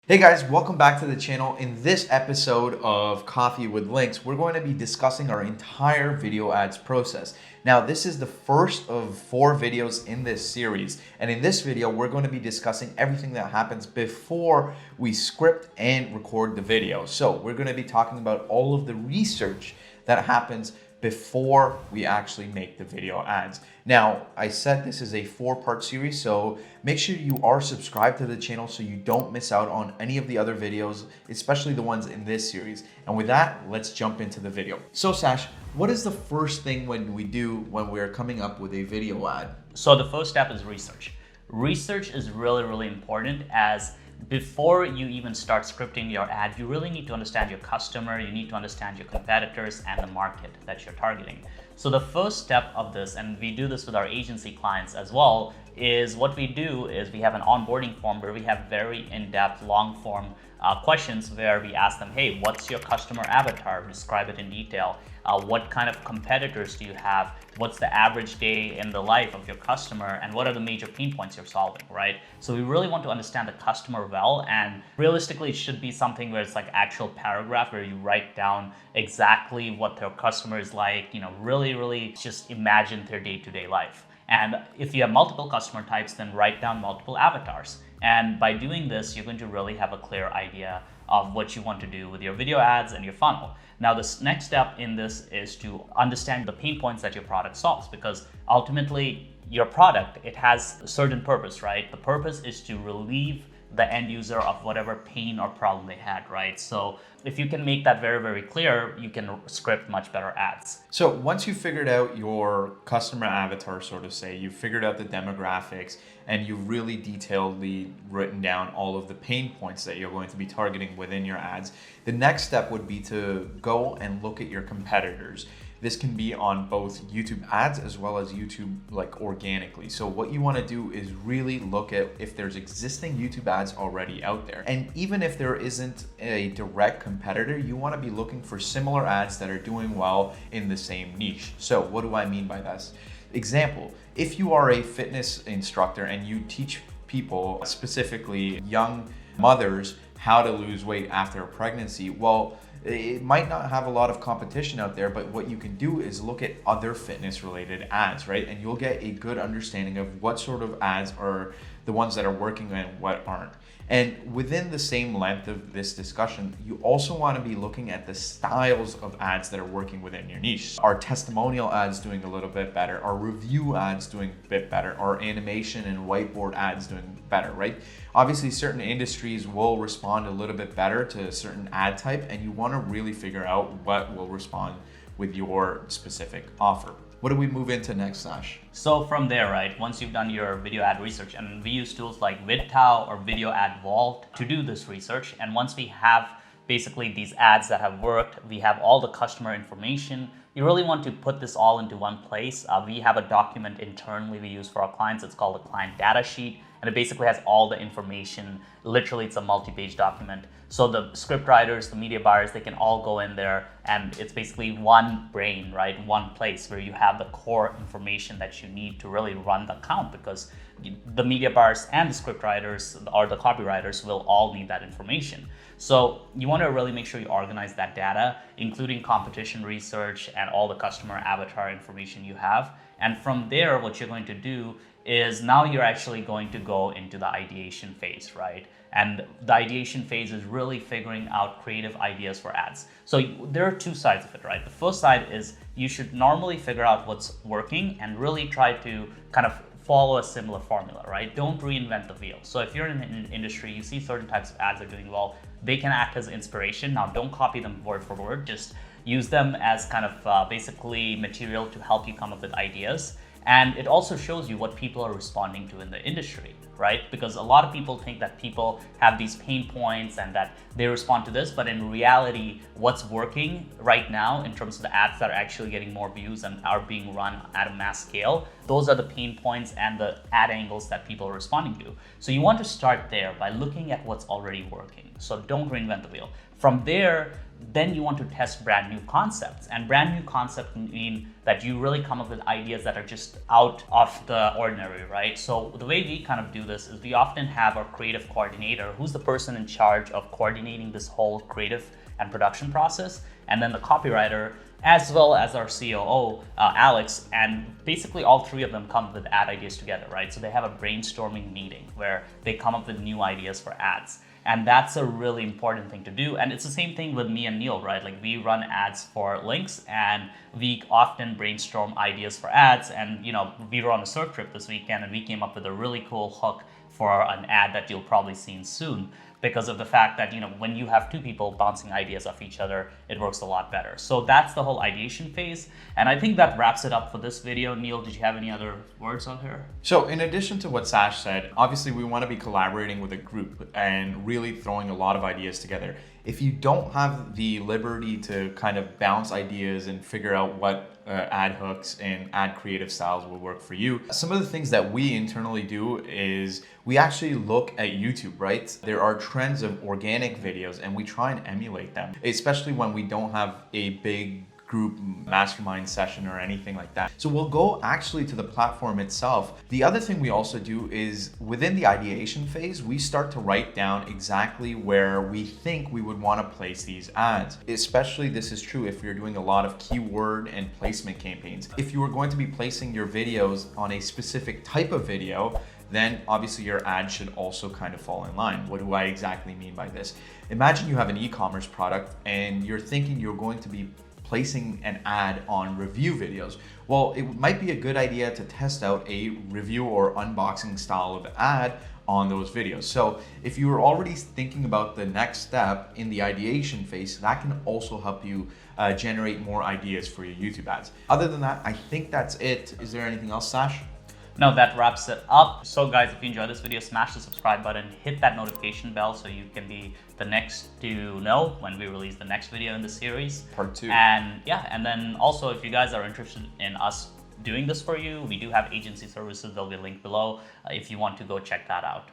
Hey guys, welcome back to the channel. In this episode of Coffee with Linx, we're going to be discussing our entire video ads process. Now, this is the first of 4 videos in this series, and in this video, we're going to be discussing everything that happens before we script and record the video. So we're going to be talking about all of the research that happens before we actually make the video ads. Now, I said this is a 4-part series, so make sure you are subscribed to the channel so you don't miss out on any of the other videos, especially the ones in this series. And with that, let's jump into the video. So Sash, what is the first thing when we're coming up with a video ad? So the first step is research. Research is really important, as before you even start scripting your ad, you really need to understand your customer, you need to understand your competitors and the market that you're targeting. So the first step of this, and we do this with our agency clients as well, is what we do is we have an onboarding form where we have very in-depth, long-form questions where we ask them, hey, what's your customer avatar? Describe it in detail. What kind of competitors do you have? What's the average day in the life of your customer? And what are the major pain points you're solving, right? So we really want to understand the customer well, and realistically, it should be something where it's like actual paragraph where you write down exactly what their customer is like, really just imagine their day-to-day life. And if you have multiple customer types, then write down multiple avatars. And by doing this, you're going to really have a clear idea of what you want to do with your video ads and your funnel. Now, this next step in this is to understand the pain points that your product solves, because ultimately your product, it has a certain purpose, right? The purpose is to relieve the end user of whatever pain or problem they had, right? So if you can make that very clear, you can script much better ads. So once you figured out your customer avatar, so to say, you've figured out the demographics, and you've really detailedly written down all of the pain points that you're going to be targeting within your ads, the next step would be to go and look at your competitors. This can be on both YouTube ads as well as YouTube organically. So what you want to do is really look at if there's existing YouTube ads already out there. And even if there isn't a direct competitor, you want to be looking for similar ads that are doing well in the same niche. So what do I mean by this? Example, if you are a fitness instructor and you teach people, specifically young mothers, how to lose weight after a pregnancy, well, it might not have a lot of competition out there, but what you can do is look at other fitness related ads, right? And you'll get a good understanding of what sort of ads are the ones that are working and what aren't. And within the same length of this discussion, you also want to be looking at the styles of ads that are working within your niche. Are testimonial ads doing a little bit better? Are review ads doing a bit better? Are animation and whiteboard ads doing better, right? Obviously, certain industries will respond a little bit better to a certain ad type, and you want to really figure out what will respond with your specific offer. What do we move into next, Sash? So from there, right, once you've done your video ad research, and we use tools like VidTow or Video Ad Vault to do this research, and once we have basically these ads that have worked, we have all the customer information, you really want to put this all into one place. We have a document internally we use for our clients. It's called a client data sheet, and it basically has all the information. Literally, it's a multi-page document. So the script writers, the media buyers, they can all go in there, and it's basically one brain, right? One place where you have the core information that you need to really run the account, because the media buyers and the script writers or the copywriters will all need that information. So you want to really make sure you organize that data, including competition research and all the customer avatar information you have. And from there, what you're going to do is now you're actually going to go into the ideation phase, right? And the ideation phase is really figuring out creative ideas for ads. So there are 2 sides of it, right? The first side is you should normally figure out what's working and really try to kind of follow a similar formula, right? Don't reinvent the wheel. So if you're in an industry, you see certain types of ads are doing well, they can act as inspiration. Now, don't copy them word for word, just use them as kind of basically material to help you come up with ideas. And it also shows you what people are responding to in the industry, right? Because a lot of people think that people have these pain points and that they respond to this, but in reality, what's working right now in terms of the ads that are actually getting more views and are being run at a mass scale, those are the pain points and the ad angles that people are responding to. So you want to start there by looking at what's already working. So don't reinvent the wheel. From there, then you want to test brand new concepts. And brand new concepts mean that you really come up with ideas that are just out of the ordinary, right? So the way we kind of do this is we often have our creative coordinator, who's the person in charge of coordinating this whole creative and production process, and then the copywriter, as well as our COO, Alex, and basically all three of them come with ad ideas together, right? So they have a brainstorming meeting where they come up with new ideas for ads. And that's a really important thing to do. And it's the same thing with me and Neil, right? Like we run ads for Linx, and we often brainstorm ideas for ads. And we were on a surf trip this weekend, and we came up with a really cool hook for an ad that you'll probably see soon, because of the fact that when you have two people bouncing ideas off each other, it works a lot better. So that's the whole ideation phase, and I think that wraps it up for this video. Neil, did you have any other words on here? So in addition to what Sash said, obviously we want to be collaborating with a group and really throwing a lot of ideas together. If you don't have the liberty to kind of bounce ideas and figure out what ad hooks and ad creative styles will work for you, some of the things that we internally do is we actually look at YouTube, right? There are trends of organic videos and we try and emulate them, especially when we don't have a big group mastermind session or anything like that. So we'll go actually to the platform itself. The other thing we also do is within the ideation phase, we start to write down exactly where we think we would want to place these ads. Especially this is true if you're doing a lot of keyword and placement campaigns. If you are going to be placing your videos on a specific type of video, then obviously your ad should also kind of fall in line. What do I exactly mean by this? Imagine you have an e-commerce product and you're thinking you're going to be placing an ad on review videos. Well, it might be a good idea to test out a review or unboxing style of ad on those videos. So if you were already thinking about the next step in the ideation phase, that can also help you generate more ideas for your YouTube ads. Other than that, I think that's it. Is there anything else, Sash? No, that wraps it up. So guys, if you enjoyed this video, smash the subscribe button, hit that notification bell so you can be the next to know when we release the next video in the series. Part 2. And yeah, and then also if you guys are interested in us doing this for you, we do have agency services. There'll be a link below if you want to go check that out.